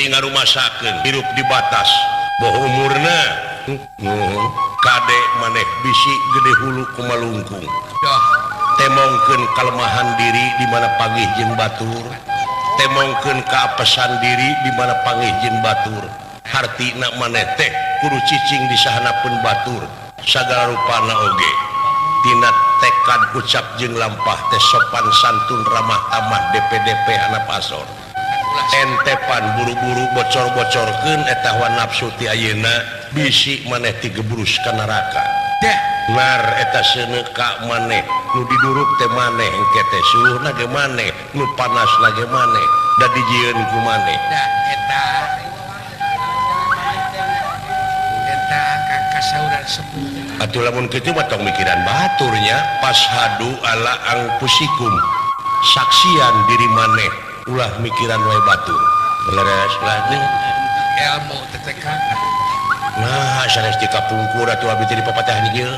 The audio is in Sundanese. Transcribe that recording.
rumah sakit hirup di batas bahwa umurna kadek maneh bisi gede hulu kumalungkung temongkeun kelemahan diri di mana pagih jeung batur temongkeun keapesan diri di mana pagih jeung batur hartina maneh teh kudu cicing di sahanapeun batur sagala rupana oge tina tekad ucap jeung lampah teh sopan santun ramah tamah DP anak pasor entepan buru-buru bocor-bocorkeun eta hawa nafsu ti ayeuna bisi maneh digebrus ka neraka ngar eta seuneu ka maneh nu diduruk teh maneh engke teh suluhna ge maneh nu panasna ge maneh da dijieun ku maneh eta kasauran sepuh atuh lamun kitu mah tong mikiran baturnya pashadu ala angpusikum saksian diri maneh ulah mikiran wae batur leres lah ilmu tetekan nah sanes di kapungkur atuh abi teh di papatah ieu